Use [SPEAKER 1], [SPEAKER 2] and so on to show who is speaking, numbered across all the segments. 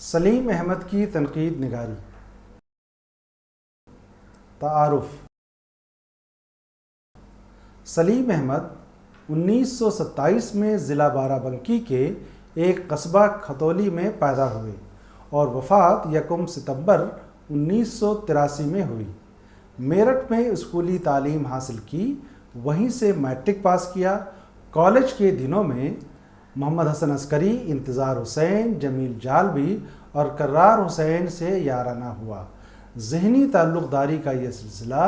[SPEAKER 1] سلیم احمد کی تنقید نگاری. تعارف. سلیم احمد 1927 میں ضلع بارہ بنکی کے ایک قصبہ کھتولی میں پیدا ہوئے اور وفات 1 ستمبر 1983 میں ہوئی. میرٹھ میں اسکولی تعلیم حاصل کی، وہیں سے میٹرک پاس کیا. کالج کے دنوں میں محمد حسن عسکری، انتظار حسین، جمیل جالبی اور کرار حسین سے یارانہ ہوا. ذہنی تعلق داری کا یہ سلسلہ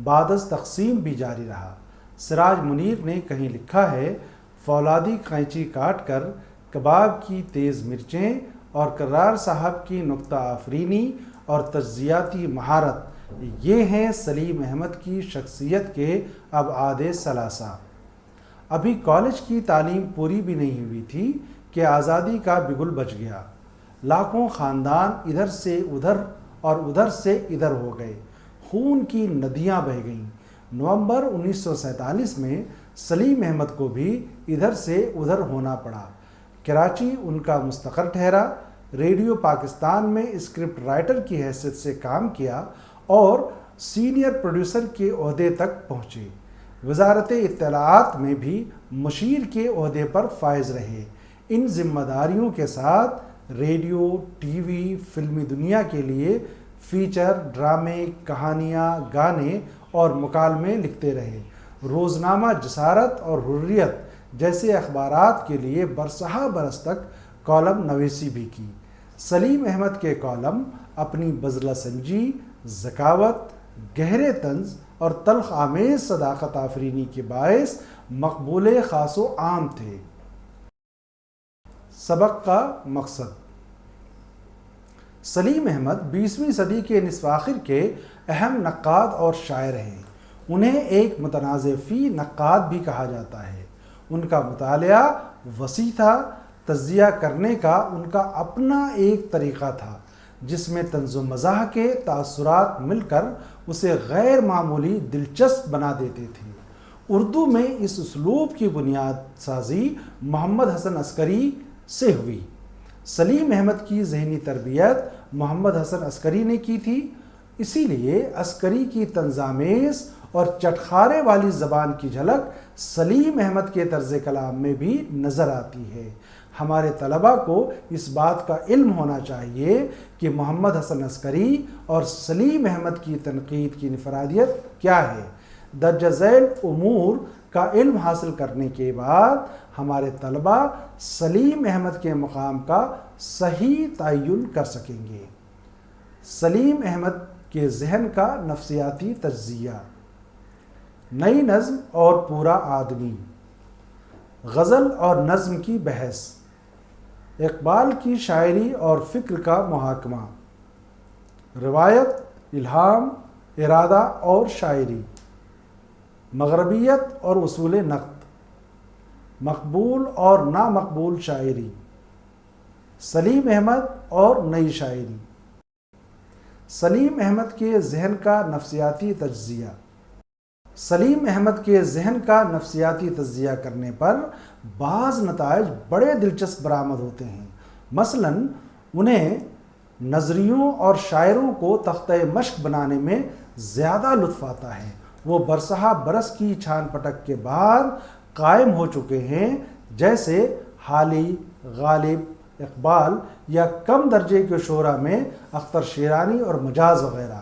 [SPEAKER 1] بعد از تقسیم بھی جاری رہا. سراج منیر نے کہیں لکھا ہے، فولادی قینچی کاٹ کر کباب کی تیز مرچیں اور کرار صاحب کی نکتہ آفرینی اور تجزیاتی مہارت، یہ ہیں سلیم احمد کی شخصیت کے ابعاد ثلاثہ. ابھی کالج کی تعلیم پوری بھی نہیں ہوئی تھی کہ آزادی کا بگل بج گیا. لاکھوں خاندان ادھر سے ادھر اور ادھر سے ادھر ہو گئے. خون کی ندیاں بہہ گئیں. نومبر 1947 میں سلیم احمد کو بھی ادھر سے ادھر ہونا پڑا. کراچی ان کا مستقر ٹھہرا. ریڈیو پاکستان میں اسکرپٹ رائٹر کی حیثیت سے کام کیا اور سینئر پروڈیوسر کے عہدے تک پہنچے. وزارت اطلاعات میں بھی مشیر کے عہدے پر فائز رہے. ان ذمہ داریوں کے ساتھ ریڈیو، ٹی وی، فلمی دنیا کے لیے فیچر، ڈرامے، کہانیاں، گانے اور مکالمے لکھتے رہے. روزنامہ جسارت اور حریت جیسے اخبارات کے لیے برسہ برس تک کالم نویسی بھی کی. سلیم احمد کے کالم اپنی بذلہ سنجی، ذکاوت، گہرے طنز اور تلخ آمیز صداقت آفرینی کے باعث مقبول خاص و عام تھے. سبق کا مقصد. سلیم احمد 20ویں صدی کے نصف آخر کے اہم نقاد اور شاعر ہیں. انہیں ایک متنازع فی نقاد بھی کہا جاتا ہے. ان کا مطالعہ وسیع تھا. تجزیہ کرنے کا ان کا اپنا ایک طریقہ تھا جس میں طنز و مزاح کے تاثرات مل کر اسے غیر معمولی دلچسپ بنا دیتے تھے. اردو میں اس اسلوب کی بنیاد سازی محمد حسن عسکری سے ہوئی. سلیم احمد کی ذہنی تربیت محمد حسن عسکری نے کی تھی. اسی لیے عسکری کی طنزآمیز اور چٹخارے والی زبان کی جھلک سلیم احمد کے طرز کلام میں بھی نظر آتی ہے. ہمارے طلباء کو اس بات کا علم ہونا چاہیے کہ محمد حسن عسکری اور سلیم احمد کی تنقید کی انفرادیت کیا ہے. درج ذیل امور کا علم حاصل کرنے کے بعد ہمارے طلباء سلیم احمد کے مقام کا صحیح تعین کر سکیں گے. سلیم احمد کے ذہن کا نفسیاتی تجزیہ. نئی نظم اور پورا آدمی. غزل اور نظم کی بحث. اقبال کی شاعری اور فکر کا محاکمہ. روایت، الہام، ارادہ اور شاعری. مغربیت اور اصول نقد. مقبول اور نامقبول شاعری. سلیم احمد اور نئی شاعری. سلیم احمد کے ذہن کا نفسیاتی تجزیہ. سلیم احمد کے ذہن کا نفسیاتی تجزیہ کرنے پر بعض نتائج بڑے دلچسپ برآمد ہوتے ہیں. مثلا انہیں نظریوں اور شاعروں کو تختہ مشق بنانے میں زیادہ لطف آتا ہے. وہ برسہ برس کی چھان پٹک کے بعد قائم ہو چکے ہیں، جیسے حالی، غالب، اقبال یا کم درجے کے شعراء میں اختر شیرانی اور مجاز وغیرہ.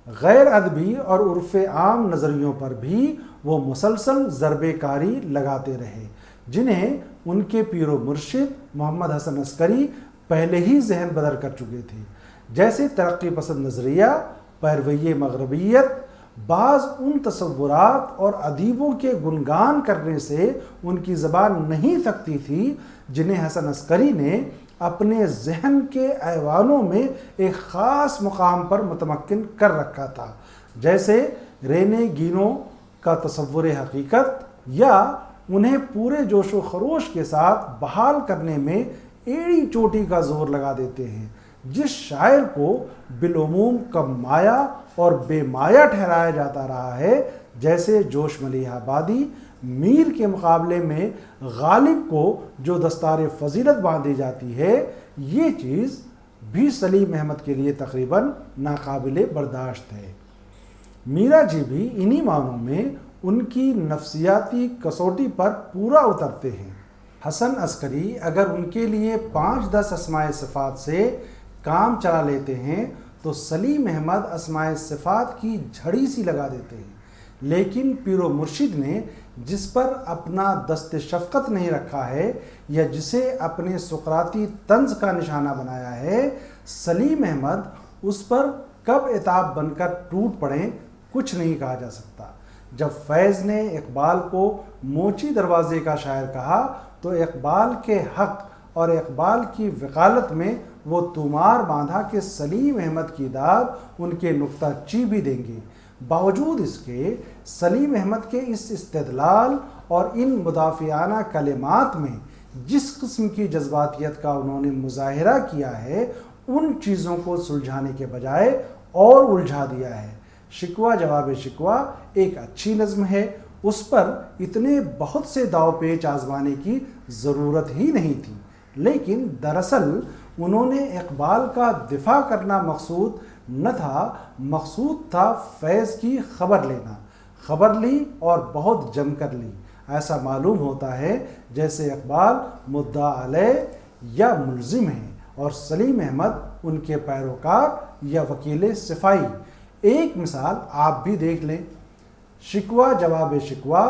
[SPEAKER 1] غیر ادبی اور عرف عام نظریوں پر بھی وہ مسلسل ضرب کاری لگاتے رہے، جنہیں ان کے پیر و مرشد محمد حسن عسکری پہلے ہی ذہن بدر کر چکے تھے، جیسے ترقی پسند نظریہ، پیروی مغربیت. بعض ان تصورات اور ادیبوں کے گنگان کرنے سے ان کی زبان نہیں تھکتی تھی جنہیں حسن عسکری نے اپنے ذہن کے ایوانوں میں ایک خاص مقام پر متمکن کر رکھا تھا، جیسے رینے گینوں کا تصور حقیقت، یا انہیں پورے جوش و خروش کے ساتھ بحال کرنے میں ایڑی چوٹی کا زور لگا دیتے ہیں. جس شاعر کو بالعموم کم مایہ اور بے مایہ ٹھہرایا جاتا رہا ہے، جیسے جوش ملیح آبادی، میر کے مقابلے میں غالب کو جو دستار فضیلت باندھی جاتی ہے، یہ چیز بھی سلیم احمد کے لیے تقریباً ناقابل برداشت ہے۔ میرا جی بھی انہی معنوں میں ان کی نفسیاتی کسوٹی پر پورا اترتے ہیں۔ حسن عسکری اگر ان کے لیے 5-10 اسماء صفات سے کام چلا لیتے ہیں تو سلیم احمد اسماء صفات کی جھڑی سی لگا دیتے ہیں، لیکن پیر و مرشد نے جس پر اپنا دست شفقت نہیں رکھا ہے یا جسے اپنے سقراطی طنز کا نشانہ بنایا ہے، سلیم احمد اس پر کب عتاب بن کر ٹوٹ پڑیں کچھ نہیں کہا جا سکتا۔ جب فیض نے اقبال کو موچی دروازے کا شاعر کہا تو اقبال کے حق اور اقبال کی وکالت میں وہ طومار باندھا کہ سلیم احمد کی داد ان کے نکتہ چی بھی دیں گے۔ باوجود اس کے سلیم احمد کے اس استدلال اور ان مدافعانہ کلمات میں جس قسم کی جذباتیت کا انہوں نے مظاہرہ کیا ہے، ان چیزوں کو سلجھانے کے بجائے اور الجھا دیا ہے۔ شکوہ جواب شکوہ ایک اچھی نظم ہے، اس پر اتنے بہت سے داؤ پیچ آزمانے کی ضرورت ہی نہیں تھی، لیکن دراصل انہوں نے اقبال کا دفاع کرنا مقصود نہ تھا، مقصود تھا فیض کی خبر لینا۔ خبر لی اور بہت جم کر لی۔ ایسا معلوم ہوتا ہے جیسے اقبال مدعا علیہ یا ملزم ہیں اور سلیم احمد ان کے پیروکار یا وکیل صفائی۔ ایک مثال آپ بھی دیکھ لیں۔ شکوہ جواب شکوہ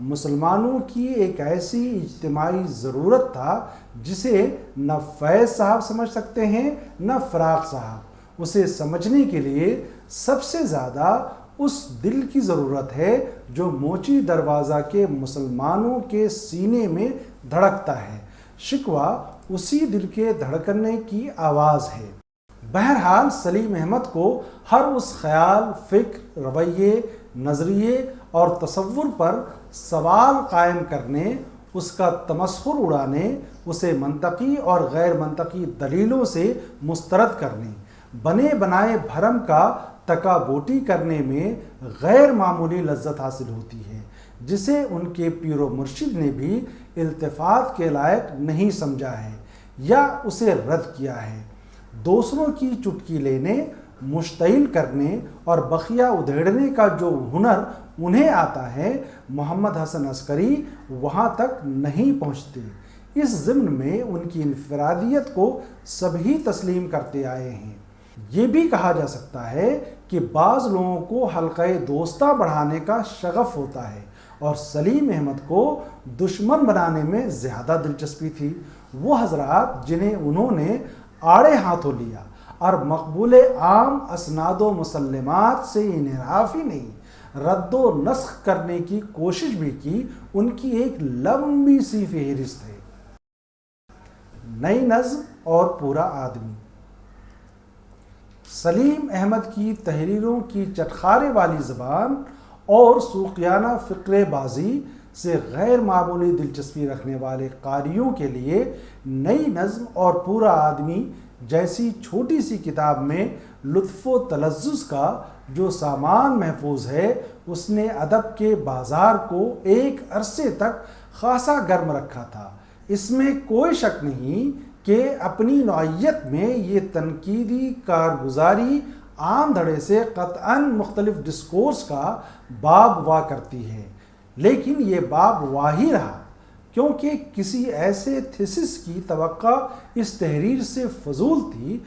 [SPEAKER 1] مسلمانوں کی ایک ایسی اجتماعی ضرورت تھا جسے نہ فیض صاحب سمجھ سکتے ہیں نہ فراق صاحب۔ اسے سمجھنے کے لیے سب سے زیادہ اس دل کی ضرورت ہے جو موچی دروازہ کے مسلمانوں کے سینے میں دھڑکتا ہے۔ شکوہ اسی دل کے دھڑکنے کی آواز ہے۔ بہرحال سلیم احمد کو ہر اس خیال، فکر، رویے، نظریے اور تصور پر سوال قائم کرنے، اس کا تمسخر اڑانے، اسے منطقی اور غیر منطقی دلیلوں سے مسترد کرنے، بنے بنائے بھرم کا تکابوٹی کرنے میں غیر معمولی لذت حاصل ہوتی ہے، جسے ان کے پیر و مرشد نے بھی التفات کے لائق نہیں سمجھا ہے یا اسے رد کیا ہے۔ دوسروں کی چٹکی لینے، مشتعل کرنے اور بخیہ ادھیڑنے کا جو ہنر انہیں آتا ہے، محمد حسن عسکری وہاں تک نہیں پہنچتے۔ اس ضمن میں ان کی انفرادیت کو سبھی تسلیم کرتے آئے ہیں۔ یہ بھی کہا جا سکتا ہے کہ بعض لوگوں کو حلقہ دوستہ بڑھانے کا شغف ہوتا ہے اور سلیم احمد کو دشمن بنانے میں زیادہ دلچسپی تھی۔ وہ حضرات جنہیں انہوں نے آڑے ہاتھوں لیا اور مقبول عام اسناد و مسلمات سے انحراف ہی نہیں، رد و نسخ کرنے کی کوشش بھی کی، ان کی ایک لمبی سی فہرست ہے۔ نئی نظم اور پورا آدمی۔ سلیم احمد کی تحریروں کی چٹخارے والی زبان اور سوقیانہ فقرے بازی سے غیر معمولی دلچسپی رکھنے والے قاریوں کے لیے نئی نظم اور پورا آدمی جیسی چھوٹی سی کتاب میں لطف و تلذذ کا جو سامان محفوظ ہے، اس نے ادب کے بازار کو ایک عرصے تک خاصا گرم رکھا تھا۔ اس میں کوئی شک نہیں کہ اپنی نوعیت میں یہ تنقیدی کارگزاری عام دھڑے سے قطعاً مختلف ڈسکورس کا باب وا کرتی ہے، لیکن یہ باب واہی رہا کیونکہ کسی ایسے تھیسس کی توقع اس تحریر سے فضول تھی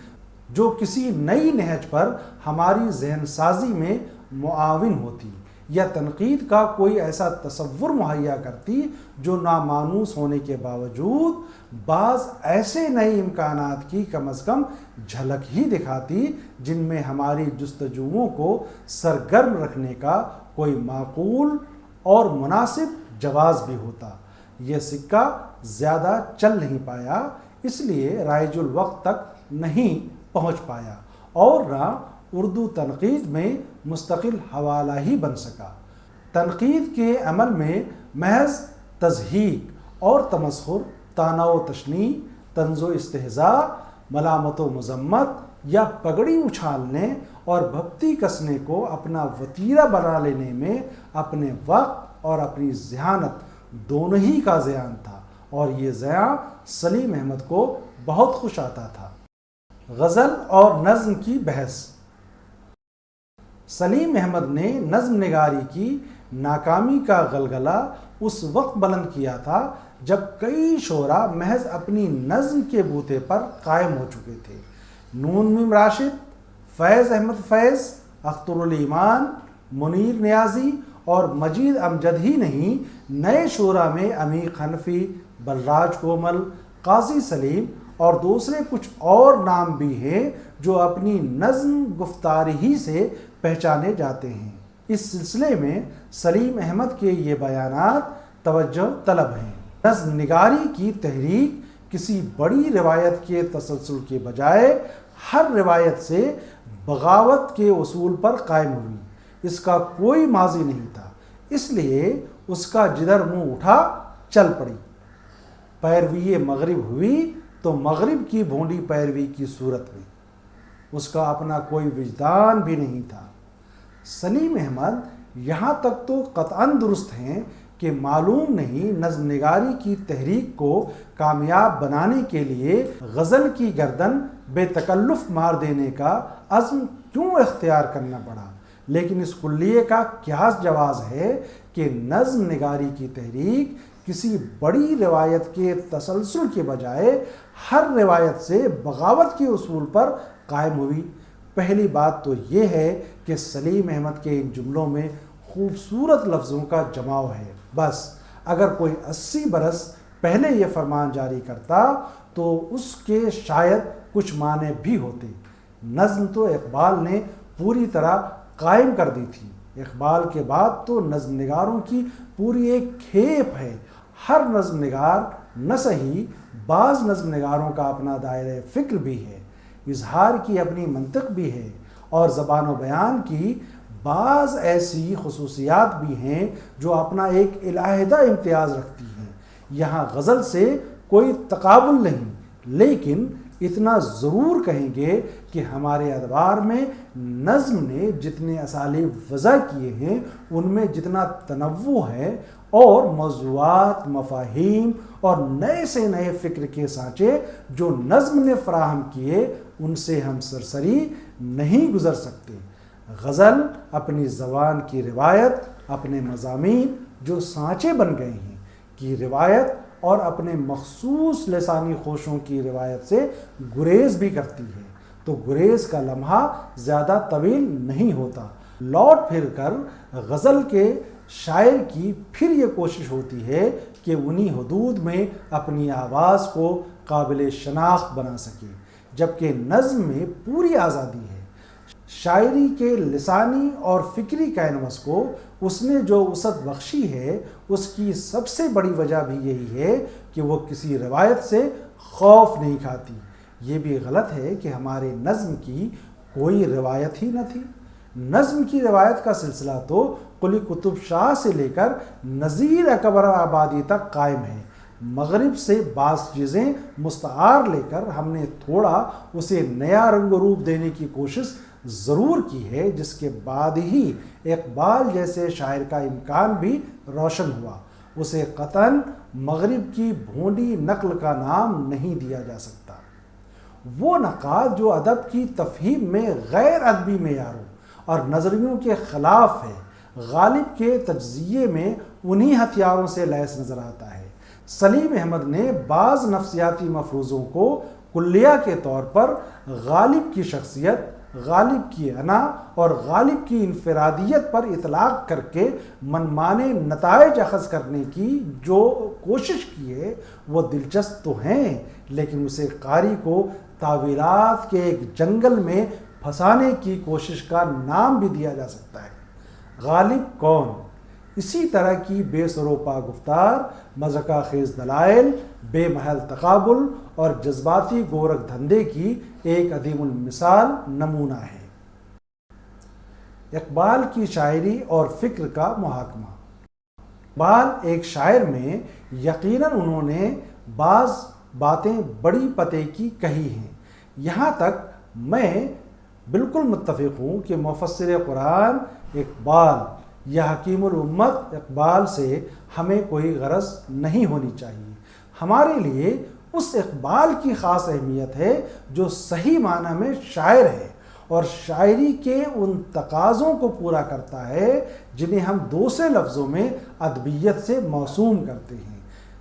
[SPEAKER 1] جو کسی نئی نہج پر ہماری ذہن سازی میں معاون ہوتی، یا تنقید کا کوئی ایسا تصور مہیا کرتی جو نامانوس ہونے کے باوجود بعض ایسے نئے امکانات کی کم از کم جھلک ہی دکھاتی جن میں ہماری جستجوؤں کو سرگرم رکھنے کا کوئی معقول اور مناسب جواز بھی ہوتا۔ یہ سکہ زیادہ چل نہیں پایا، اس لیے رائج الوقت تک نہیں پہنچ پایا اور نہ اردو تنقید میں مستقل حوالہ ہی بن سکا۔ تنقید کے عمل میں محض تضحیک اور تمسخر، طعنہ و تشنیع، طنز و استہزاء، ملامت و مذمت یا پگڑی اچھالنے اور بھپتی کسنے کو اپنا وتیرہ بنا لینے میں اپنے وقت اور اپنی ذہانت دونوں ہی کا زیان تھا، اور یہ زیاں سلیم احمد کو بہت خوش آتا تھا۔ غزل اور نظم کی بحث۔ سلیم احمد نے نظم نگاری کی ناکامی کا غلغلہ اس وقت بلند کیا تھا جب کئی شعراء محض اپنی نظم کے بوتے پر قائم ہو چکے تھے۔ نون میم راشد، فیض احمد فیض، اختر الایمان، منیر نیازی اور مجید امجد ہی نہیں، نئے شعراء میں عمیق حنفی، بلراج کومل، قاضی سلیم اور دوسرے کچھ اور نام بھی ہیں جو اپنی نظم گفتاری ہی سے پہچانے جاتے ہیں۔ اس سلسلے میں سلیم احمد کے یہ بیانات توجہ طلب ہیں۔ نظم نگاری کی تحریک کسی بڑی روایت کے تسلسل کے بجائے ہر روایت سے بغاوت کے اصول پر قائم ہوئی۔ اس کا کوئی ماضی نہیں تھا، اس لیے اس کا جدھر منہ اٹھا چل پڑی۔ پیروی مغرب ہوئی تو مغرب کی بھونڈی پیروی کی صورت میں۔ اس کا اپنا کوئی وجدان بھی نہیں تھا۔ سلیم احمد یہاں تک تو قطعاً درست ہیں کہ معلوم نہیں نظم نگاری کی تحریک کو کامیاب بنانے کے لیے غزل کی گردن بے تکلف مار دینے کا عزم کیوں اختیار کرنا پڑا، لیکن اس کلیے کا کیا جواز ہے کہ نظم نگاری کی تحریک کسی بڑی روایت کے تسلسل کے بجائے ہر روایت سے بغاوت کے اصول پر قائم ہوئی۔ پہلی بات تو یہ ہے کہ سلیم احمد کے ان جملوں میں خوبصورت لفظوں کا جماؤ ہے۔ بس اگر کوئی 80 برس پہلے یہ فرمان جاری کرتا تو اس کے شاید کچھ معنی بھی ہوتے۔ نظم تو اقبال نے پوری طرح قائم کر دی تھی۔ اقبال کے بعد تو نظم نگاروں کی پوری ایک کھیپ ہے۔ ہر نظم نگار نہ صحیح، بعض نظم نگاروں کا اپنا دائرہ فکر بھی ہے، اظہار کی اپنی منطق بھی ہے، اور زبان و بیان کی بعض ایسی خصوصیات بھی ہیں جو اپنا ایک علیحدہ امتیاز رکھتی ہیں۔ یہاں غزل سے کوئی تقابل نہیں، لیکن اتنا ضرور کہیں گے کہ ہمارے ادوار میں نظم نے جتنے اسالیب وضع کیے ہیں ان میں جتنا تنوع ہے اور موضوعات، مفاہیم اور نئے سے نئے فکر کے سانچے جو نظم نے فراہم کیے ان سے ہم سرسری نہیں گزر سکتے۔ غزل اپنی زبان کی روایت، اپنے مضامین جو سانچے بن گئے ہیں کی روایت اور اپنے مخصوص لسانی خوشوں کی روایت سے گریز بھی کرتی ہے، تو گریز کا لمحہ زیادہ طویل نہیں ہوتا۔ لوٹ پھر کر غزل کے شاعر کی پھر یہ کوشش ہوتی ہے کہ انہی حدود میں اپنی آواز کو قابل شناخت بنا سکے، جبکہ نظم میں پوری آزادی ہے۔ شاعری کے لسانی اور فکری کینوس کو اس نے جو وسعت بخشی ہے، اس کی سب سے بڑی وجہ بھی یہی ہے کہ وہ کسی روایت سے خوف نہیں کھاتی۔ یہ بھی غلط ہے کہ ہمارے نظم کی کوئی روایت ہی نہ تھی۔ نظم کی روایت کا سلسلہ تو قلی قطب شاہ سے لے کر نذیر اکبر آبادی تک قائم ہے۔ مغرب سے بعض چیزیں مستعار لے کر ہم نے تھوڑا اسے نیا رنگ و روپ دینے کی کوشش ضرور کی ہے، جس کے بعد ہی اقبال جیسے شاعر کا امکان بھی روشن ہوا۔ اسے قطعاً مغرب کی بھونڈی نقل کا نام نہیں دیا جا سکتا۔ وہ نقاد جو ادب کی تفہیم میں غیر ادبی معیاروں اور نظریوں کے خلاف ہے، غالب کے تجزیے میں انہی ہتھیاروں سے لیس نظر آتا ہے۔ سلیم احمد نے بعض نفسیاتی مفروضوں کو کلیہ کے طور پر غالب کی شخصیت، غالب کی انا اور غالب کی انفرادیت پر اطلاق کر کے منمانے نتائج اخذ کرنے کی جو کوشش کی ہے وہ دلچسپ تو ہیں، لیکن اسے قاری کو تعویلات کے ایک جنگل میں پھنسانے کی کوشش کا نام بھی دیا جا سکتا ہے۔ غالب کون؟ اسی طرح کی بے سروپا گفتار، مذاق خیز دلائل، بے محل تقابل اور جذباتی گورکھ دھندے کی ایک عدیم المثال نمونہ ہے۔ اقبال کی شاعری اور فکر کا محاکمہ۔ اقبال ایک شاعر میں یقیناً انہوں نے بعض باتیں بڑی پتے کی کہی ہیں۔ یہاں تک میں بالکل متفق ہوں کہ مفسر قرآن اقبال یا حکیم الامت اقبال سے ہمیں کوئی غرض نہیں ہونی چاہیے۔ ہمارے لیے اس اقبال کی خاص اہمیت ہے جو صحیح معنی میں شاعر ہے اور شاعری کے ان تقاضوں کو پورا کرتا ہے جنہیں ہم دوسرے لفظوں میں ادبیت سے موسوم کرتے ہیں۔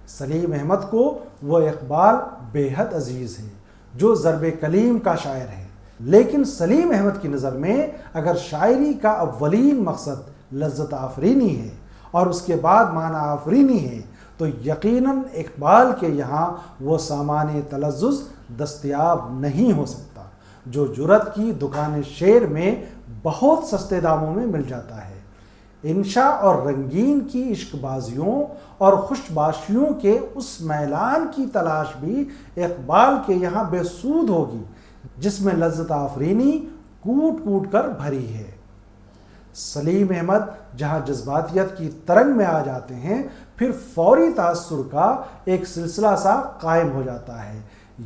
[SPEAKER 1] سلیم احمد کو وہ اقبال بے حد عزیز ہے جو ضرب کلیم کا شاعر ہے، لیکن سلیم احمد کی نظر میں اگر شاعری کا اولین مقصد لذت آفرینی ہے اور اس کے بعد معنی آفرینی ہے تو یقیناً اقبال کے یہاں وہ سامان تلذذ دستیاب نہیں ہو سکتا جو جرأت کی دکان شعر میں بہت سستے داموں میں مل جاتا ہے۔ انشا اور رنگین کی عشق بازیوں اور خوش باشیوں کے اس میلان کی تلاش بھی اقبال کے یہاں بے سود ہوگی جس میں لذت آفرینی کوٹ کوٹ کر بھری ہے۔ سلیم احمد جہاں جذباتیت کی ترنگ میں آ جاتے ہیں پھر فوری تاثر کا ایک سلسلہ سا قائم ہو جاتا ہے۔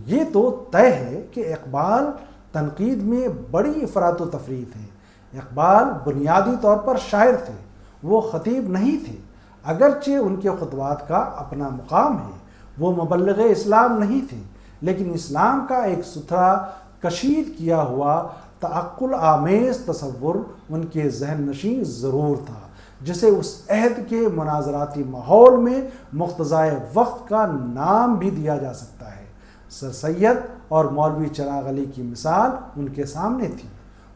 [SPEAKER 1] یہ تو طے ہے کہ اقبال تنقید میں بڑی افراط و تفریط ہے۔ اقبال بنیادی طور پر شاعر تھے، وہ خطیب نہیں تھے، اگرچہ ان کے خطبات کا اپنا مقام ہے۔ وہ مبلغ اسلام نہیں تھے، لیکن اسلام کا ایک ستھرا کشید کیا ہوا تعقل آمیز تصور ان کے ذہن نشین ضرور تھا، جسے اس عہد کے مناظراتی ماحول میں مقتضائے وقت کا نام بھی دیا جا سکتا ہے۔ سر سید اور مولوی چراغ علی کی مثال ان کے سامنے تھی۔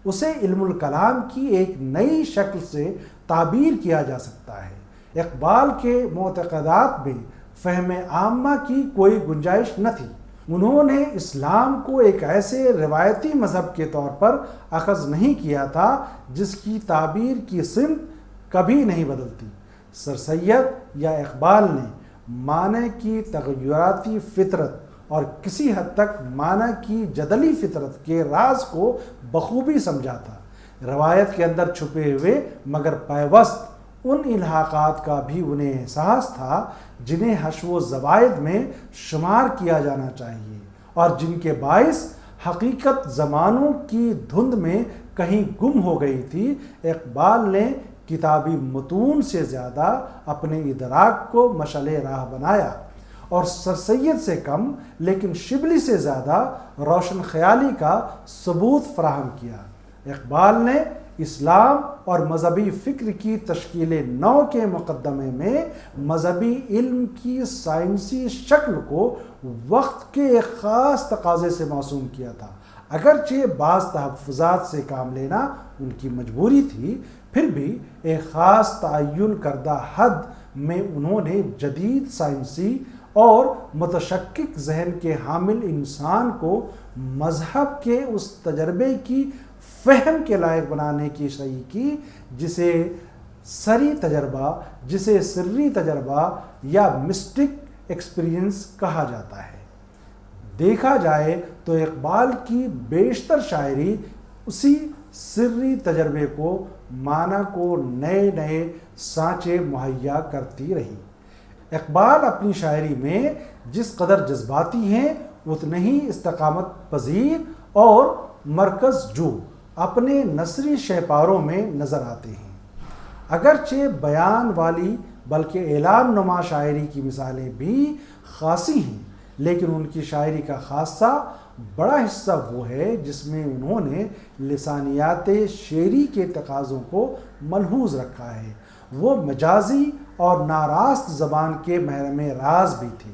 [SPEAKER 1] اسے علم الکلام کی ایک نئی شکل سے تعبیر کیا جا سکتا ہے۔ اقبال کے معتقدات میں فہم عامہ کی کوئی گنجائش نہ تھی۔ انہوں نے اسلام کو ایک ایسے روایتی مذہب کے طور پر اخذ نہیں کیا تھا جس کی تعبیر کی سمت کبھی نہیں بدلتی۔ سر سید یا اقبال نے معنی کی تغیراتی فطرت اور کسی حد تک معنی کی جدلی فطرت کے راز کو بخوبی سمجھا تھا۔ روایت کے اندر چھپے ہوئے مگر پیوست ان الحاقات کا بھی انہیں احساس تھا جنہیں حشو و زوائد میں شمار کیا جانا چاہیے اور جن کے باعث حقیقت زمانوں کی دھند میں کہیں گم ہو گئی تھی۔ اقبال نے کتابی متون سے زیادہ اپنے ادراک کو مشعل راہ بنایا اور سر سید سے کم لیکن شبلی سے زیادہ روشن خیالی کا ثبوت فراہم کیا۔ اقبال نے اسلام اور مذہبی فکر کی تشکیل نو کے مقدمے میں مذہبی علم کی سائنسی شکل کو وقت کے ایک خاص تقاضے سے موسوم کیا تھا۔ اگرچہ بعض تحفظات سے کام لینا ان کی مجبوری تھی، پھر بھی ایک خاص تعین کردہ حد میں انہوں نے جدید سائنسی اور متشکک ذہن کے حامل انسان کو مذہب کے اس تجربے کی فہم کے لائق بنانے کی صحیح کی جسے سری تجربہ یا مسٹک ایکسپیرینس کہا جاتا ہے۔ دیکھا جائے تو اقبال کی بیشتر شاعری اسی سری تجربے کو معنی کو نئے نئے سانچے مہیا کرتی رہی۔ اقبال اپنی شاعری میں جس قدر جذباتی ہیں اتنے ہی استقامت پذیر اور مرکز جو اپنے نثری شہپاروں میں نظر آتے ہیں۔ اگرچہ بیان والی بلکہ اعلان نما شاعری کی مثالیں بھی خاصی ہیں، لیکن ان کی شاعری کا خاصہ بڑا حصہ وہ ہے جس میں انہوں نے لسانیات شعری کے تقاضوں کو ملحوظ رکھا ہے۔ وہ مجازی اور ناراست زبان کے محرم راز بھی تھے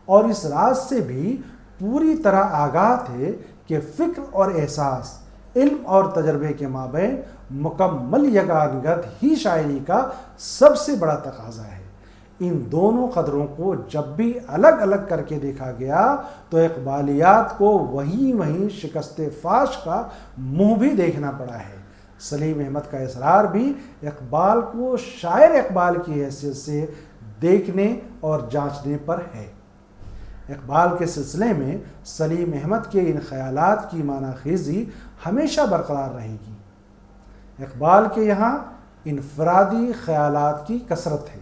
[SPEAKER 1] اور اس راز سے بھی پوری طرح آگاہ تھے کہ فکر اور احساس، علم اور تجربے کے مابین مکمل یگانگت ہی شاعری کا سب سے بڑا تقاضا ہے۔ ان دونوں قدروں کو جب بھی الگ الگ کر کے دیکھا گیا تو اقبالیات کو وہیں شکست فاش کا منہ بھی دیکھنا پڑا ہے۔ سلیم احمد کا اصرار بھی اقبال کو شاعر اقبال کی حیثیت سے دیکھنے اور جانچنے پر ہے۔ اقبال کے سلسلے میں سلیم احمد کے ان خیالات کی معنی خیزی ہمیشہ برقرار رہے گی۔ اقبال کے یہاں انفرادی خیالات کی کثرت ہے۔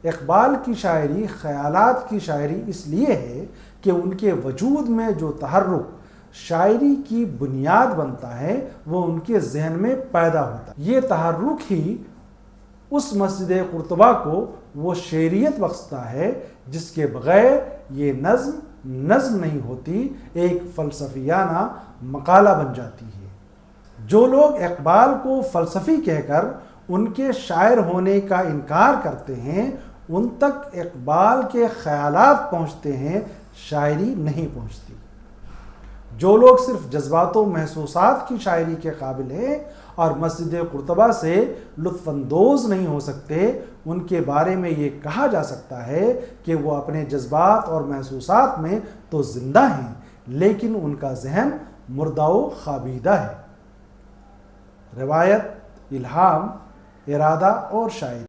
[SPEAKER 1] اقبال کی شاعری خیالات کی شاعری اس لیے ہے کہ ان کے وجود میں جو تحرک شاعری کی بنیاد بنتا ہے وہ ان کے ذہن میں پیدا ہوتا ہے۔ یہ تحرک ہی اس مسجد قرطبہ کو وہ شعریت بخشتا ہے جس کے بغیر یہ نظم نہیں ہوتی، ایک فلسفیانہ مقالہ بن جاتی ہے۔ جو لوگ اقبال کو فلسفی کہہ کر ان کے شاعر ہونے کا انکار کرتے ہیں، ان تک اقبال کے خیالات پہنچتے ہیں، شاعری نہیں پہنچتی۔ جو لوگ صرف جذبات و محسوسات کی شاعری کے قابل ہیں اور مسجد قرطبہ سے لطف اندوز نہیں ہو سکتے، ان کے بارے میں یہ کہا جا سکتا ہے کہ وہ اپنے جذبات اور محسوسات میں تو زندہ ہیں، لیکن ان کا ذہن مردہ و خوابیدہ ہے۔ روایت، الہام، ارادہ اور شاعری۔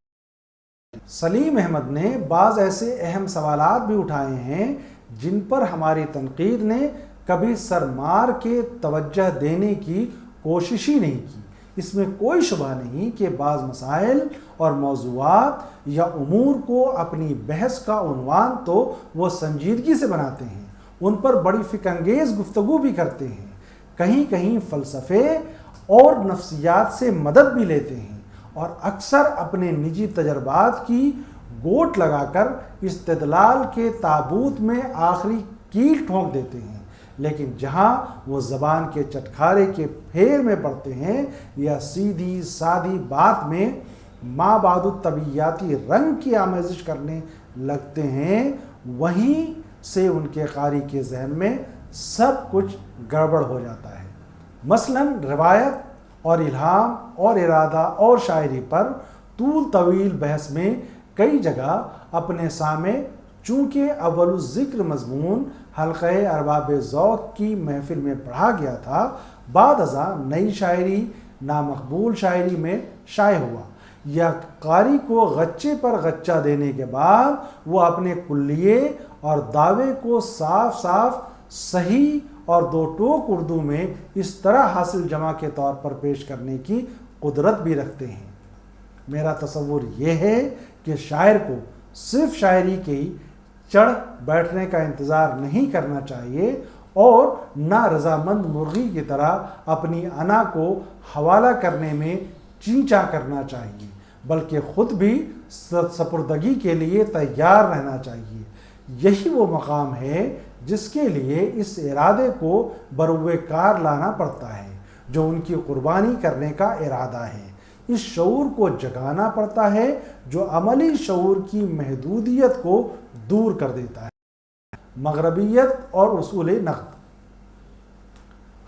[SPEAKER 1] سلیم احمد نے بعض ایسے اہم سوالات بھی اٹھائے ہیں جن پر ہماری تنقید نے کبھی سر مار کے توجہ دینے کی کوشش ہی نہیں کی۔ اس میں کوئی شبہ نہیں کہ بعض مسائل اور موضوعات یا امور کو اپنی بحث کا عنوان تو وہ سنجیدگی سے بناتے ہیں، ان پر بڑی فکر انگیز گفتگو بھی کرتے ہیں، کہیں کہیں فلسفے اور نفسیات سے مدد بھی لیتے ہیں، اور اکثر اپنے نجی تجربات کی گوٹ لگا کر استدلال کے تابوت میں آخری کیل ٹھونک دیتے ہیں۔ لیکن جہاں وہ زبان کے چٹکھارے کے پھیر میں پڑتے ہیں یا سیدھی سادھی بات میں ما بعد الطبیعیاتی رنگ کی آمیزش کرنے لگتے ہیں، وہیں سے ان کے قاری کے ذہن میں سب کچھ گڑبڑ ہو جاتا ہے۔ مثلاً روایت اور الہام اور ارادہ اور شاعری پر طول طویل بحث میں کئی جگہ اپنے سامع چونکہ اول الذکر مضمون حلقہ ارباب ذوق کی محفل میں پڑھا گیا تھا، بعد ازاں نئی شاعری نامقبول شاعری میں شائع ہوا، یا قاری کو غچے پر غچہ دینے کے بعد وہ اپنے کلیے اور دعوے کو صاف صاف صحیح اور دو ٹوک اردو میں اس طرح حاصل جمع کے طور پر پیش کرنے کی قدرت بھی رکھتے ہیں۔ میرا تصور یہ ہے کہ شاعر کو صرف شاعری کے ہی چڑھ بیٹھنے کا انتظار نہیں کرنا چاہیے اور نہ رضامند مرغی کی طرح اپنی انا کو حوالہ کرنے میں چینچا کرنا چاہیے، بلکہ خود بھی سپردگی کے لیے تیار رہنا چاہیے۔ یہی وہ مقام ہے جس کے لیے اس ارادے کو بروئے کار لانا پڑتا ہے جو ان کی قربانی کرنے کا ارادہ ہے۔ اس شعور کو جگانا پڑتا ہے جو عملی شعور کی محدودیت کو دور کر دیتا ہے۔ مغربیت اور اصول نقد۔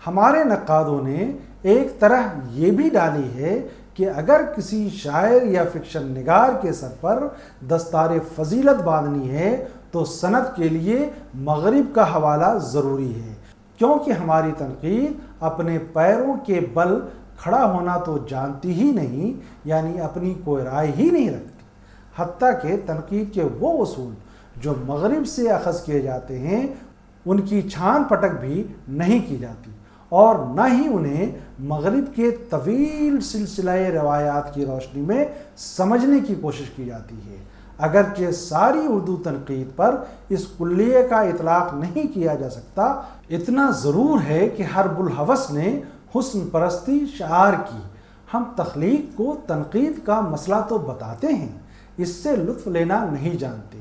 [SPEAKER 1] ہمارے نقادوں نے ایک طرح یہ بھی ڈالی ہے کہ اگر کسی شاعر یا فکشن نگار کے سر پر دستار فضیلت باندھنی ہے تو سند کے لیے مغرب کا حوالہ ضروری ہے، کیونکہ ہماری تنقید اپنے پیروں کے بل کھڑا ہونا تو جانتی ہی نہیں، یعنی اپنی کوئی رائے ہی نہیں رکھتی۔ حتیٰ کہ تنقید کے وہ اصول جو مغرب سے اخذ کیے جاتے ہیں ان کی چھان پٹک بھی نہیں کی جاتی، اور نہ ہی انہیں مغرب کے طویل سلسلہ روایات کی روشنی میں سمجھنے کی کوشش کی جاتی ہے۔ اگرچہ ساری اردو تنقید پر اس کلیے کا اطلاق نہیں کیا جا سکتا، اتنا ضرور ہے کہ حرب الحوث نے حسن پرستی شعار کی۔ ہم تخلیق کو تنقید کا مسئلہ تو بتاتے ہیں، اس سے لطف لینا نہیں جانتے۔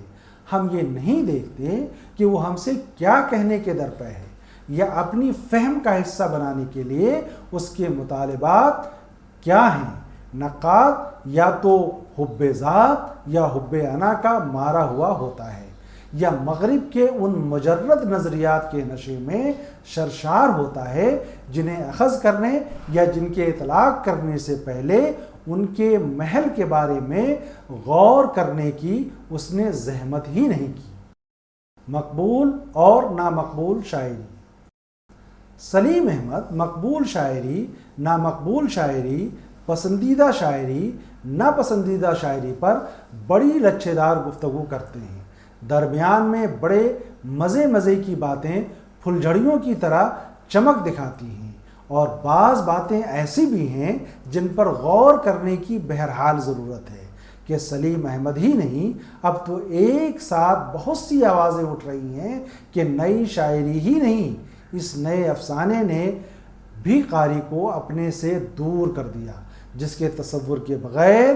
[SPEAKER 1] ہم یہ نہیں دیکھتے کہ وہ ہم سے کیا کہنے کے درپے ہے، یا اپنی فہم کا حصہ بنانے کے لیے اس کے مطالبات کیا ہیں۔ نقاد یا تو حب ذات یا حب انا کا مارا ہوا ہوتا ہے، یا مغرب کے ان مجرد نظریات کے نشے میں سرشار ہوتا ہے جنہیں اخذ کرنے یا جن کے اطلاق کرنے سے پہلے ان کے محل کے بارے میں غور کرنے کی اس نے زحمت ہی نہیں کی۔ مقبول اور نامقبول شاعری۔ سلیم احمد مقبول شاعری، نامقبول شاعری، پسندیدہ شاعری، ناپسندیدہ شاعری پر بڑی لچھے دار گفتگو کرتے ہیں۔ درمیان میں بڑے مزے کی باتیں پھلجھڑیوں کی طرح چمک دکھاتی ہیں، اور بعض باتیں ایسی بھی ہیں جن پر غور کرنے کی بہرحال ضرورت ہے کہ سلیم احمد ہی نہیں، اب تو ایک ساتھ بہت سی آوازیں اٹھ رہی ہیں کہ نئی شاعری ہی نہیں، اس نئے افسانے نے بھی قاری کو اپنے سے دور کر دیا، جس کے تصور کے بغیر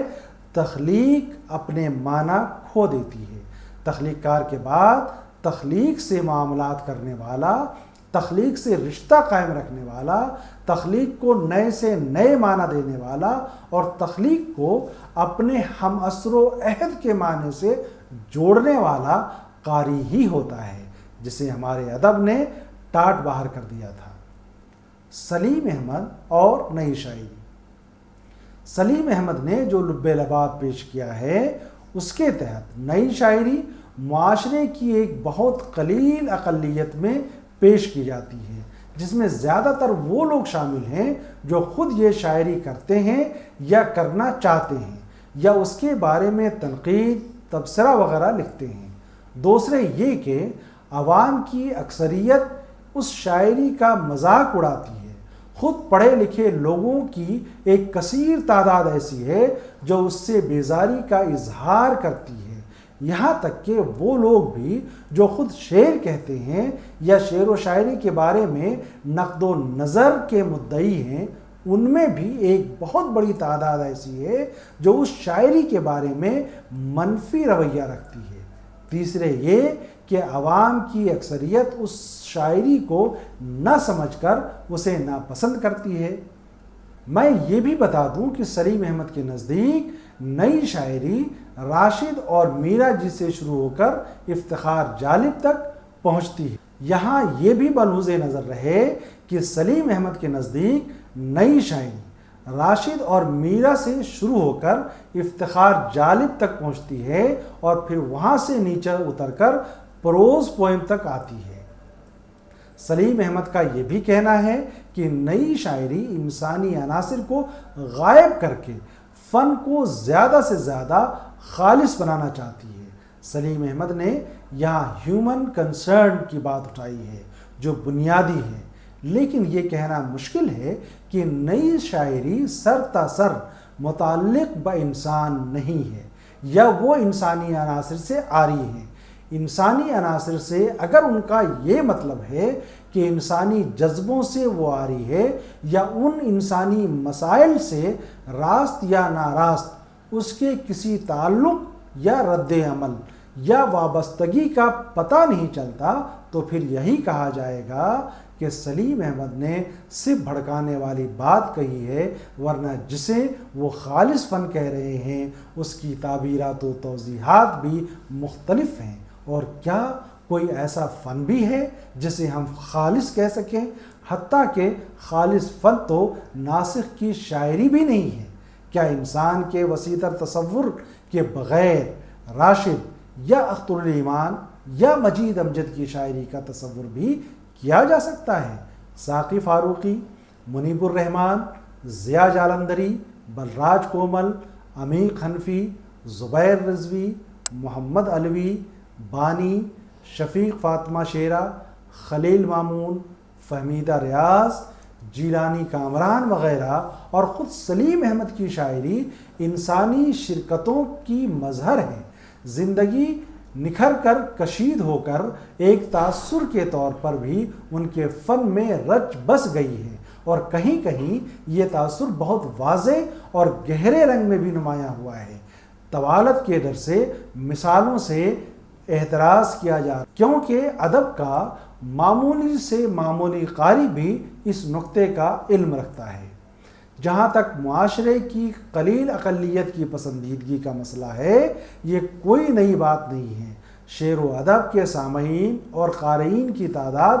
[SPEAKER 1] تخلیق اپنے معنی کھو دیتی ہے۔ تخلیق کار کے بعد تخلیق سے معاملات کرنے والا، تخلیق سے رشتہ قائم رکھنے والا، تخلیق کو نئے سے نئے معنی دینے والا اور تخلیق کو اپنے ہم عصر و عہد کے معنی سے جوڑنے والا قاری ہی ہوتا ہے، جسے ہمارے ادب نے ٹاٹ باہر کر دیا تھا۔ سلیم احمد اور نئی شاعری۔ سلیم احمد نے جو لب لباب پیش کیا ہے اس کے تحت نئی شاعری معاشرے کی ایک بہت قلیل اقلیت میں پیش کی جاتی ہے، جس میں زیادہ تر وہ لوگ شامل ہیں جو خود یہ شاعری کرتے ہیں یا کرنا چاہتے ہیں یا اس کے بارے میں تنقید، تبصرہ وغیرہ لکھتے ہیں۔ دوسرے یہ کہ عوام کی اکثریت اس شاعری کا مذاق اڑاتی ہے۔ خود پڑھے لکھے لوگوں کی ایک کثیر تعداد ایسی ہے جو اس سے بیزاری کا اظہار کرتی ہے، یہاں تک کہ وہ لوگ بھی جو خود شعر کہتے ہیں یا شعر و شاعری کے بارے میں نقد و نظر کے مدعی ہیں، ان میں بھی ایک بہت بڑی تعداد ایسی ہے جو اس شاعری کے بارے میں منفی رویہ رکھتی ہے۔ تیسرے یہ کہ عوام کی اکثریت اس شاعری کو نہ سمجھ کر اسے ناپسند کرتی ہے۔ میں یہ بھی بتا دوں کہ سلیم احمد کے نزدیک نئی شاعری راشد اور میرا جی سے شروع ہو کر افتخار جالب تک پہنچتی ہے۔ یہاں یہ بھی ملحوظ نظر رہے کہ سلیم احمد کے نزدیک نئی شاعری راشد اور میرا سے شروع ہو کر افتخار جالب تک پہنچتی ہے اور پھر وہاں سے نیچے اتر کر پروز پوئم تک آتی ہے۔ سلیم احمد کا یہ بھی کہنا ہے کہ نئی شاعری انسانی عناصر کو غائب کر کے فن کو زیادہ سے زیادہ خالص بنانا چاہتی ہے۔ سلیم احمد نے یہاں ہیومن کنسرن کی بات اٹھائی ہے جو بنیادی ہے، لیکن یہ کہنا مشکل ہے کہ نئی شاعری سر تا سر متعلق با انسان نہیں ہے یا وہ انسانی عناصر سے عاری ہے۔ انسانی عناصر سے اگر ان کا یہ مطلب ہے کہ انسانی جذبوں سے وہ عاری ہے یا ان انسانی مسائل سے راست یا ناراست اس کے کسی تعلق یا رد عمل یا وابستگی کا پتہ نہیں چلتا، تو پھر یہی کہا جائے گا کہ سلیم احمد نے صرف بھڑکانے والی بات کہی ہے، ورنہ جسے وہ خالص فن کہہ رہے ہیں اس کی تعبیرات و توضیحات بھی مختلف ہیں۔ اور کیا کوئی ایسا فن بھی ہے جسے ہم خالص کہہ سکیں؟ حتیٰ کہ خالص فن تو ناسخ کی شاعری بھی نہیں ہے۔ کیا انسان کے وسیع تر تصور کے بغیر راشد یا اختر الایمان یا مجید امجد کی شاعری کا تصور بھی کیا جا سکتا ہے؟ ساقی فاروقی، منیب الرحمن، ضیاء جالندھری، بلراج کومل، عمیق حنفی، زبیر رضوی، محمد علوی، بانی، شفیق فاطمہ شیرہ، خلیل مامون، فہمیدہ ریاض، جیلانی کامران وغیرہ اور خود سلیم احمد کی شاعری انسانی شرکتوں کی مظہر ہے۔ زندگی نکھر کر کشید ہو کر ایک تاثر کے طور پر بھی ان کے فن میں رچ بس گئی ہے، اور کہیں کہیں یہ تاثر بہت واضح اور گہرے رنگ میں بھی نمایاں ہوا ہے۔ طوالت کے در سے مثالوں سے احتراز کیا جا رہا کیونکہ ادب کا معمولی سے معمولی قاری بھی اس نقطے کا علم رکھتا ہے۔ جہاں تک معاشرے کی قلیل اقلیت کی پسندیدگی کا مسئلہ ہے، یہ کوئی نئی بات نہیں ہے۔ شعر و ادب کے سامعین اور قارئین کی تعداد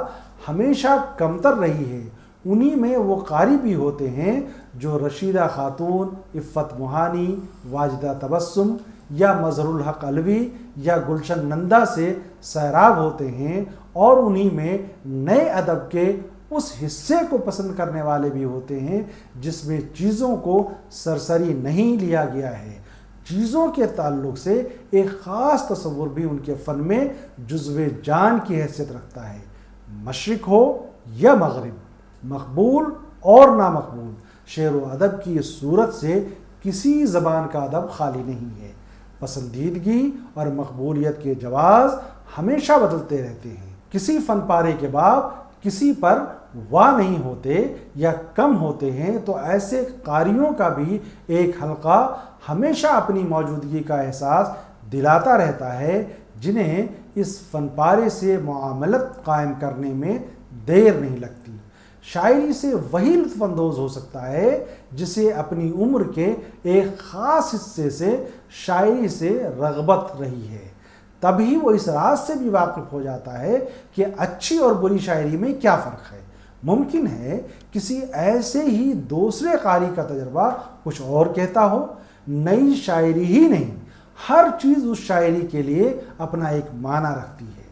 [SPEAKER 1] ہمیشہ کمتر رہی ہے۔ انہی میں وہ قاری بھی ہوتے ہیں جو رشیدہ خاتون، عفت موہانی، واجدہ تبسم یا مظہر الحق علوی یا گلشن نندا سے سیراب ہوتے ہیں، اور انہی میں نئے ادب کے اس حصے کو پسند کرنے والے بھی ہوتے ہیں جس میں چیزوں کو سرسری نہیں لیا گیا ہے۔ چیزوں کے تعلق سے ایک خاص تصور بھی ان کے فن میں جزو جان کی حیثیت رکھتا ہے۔ مشرق ہو یا مغرب، مقبول اور نامقبول، شعر و ادب کی اس صورت سے کسی زبان کا ادب خالی نہیں ہے۔ پسندیدگی اور مقبولیت کے جواز ہمیشہ بدلتے رہتے ہیں۔ کسی فن پارے کے بعد کسی پر واہ نہیں ہوتے یا کم ہوتے ہیں تو ایسے قاریوں کا بھی ایک حلقہ ہمیشہ اپنی موجودگی کا احساس دلاتا رہتا ہے، جنہیں اس فن پارے سے معاملت قائم کرنے میں دیر نہیں لگتی۔ شاعری سے وہی لطف اندوز ہو سکتا ہے جسے اپنی عمر کے ایک خاص حصے سے شاعری سے رغبت رہی ہے، تبھی وہ اس راز سے بھی واقف ہو جاتا ہے کہ اچھی اور بری شاعری میں کیا فرق ہے۔ ممکن ہے کسی ایسے ہی دوسرے قاری کا تجربہ کچھ اور کہتا ہو۔ نئی شاعری ہی نہیں، ہر چیز اس شاعری کے لیے اپنا ایک معنی رکھتی ہے۔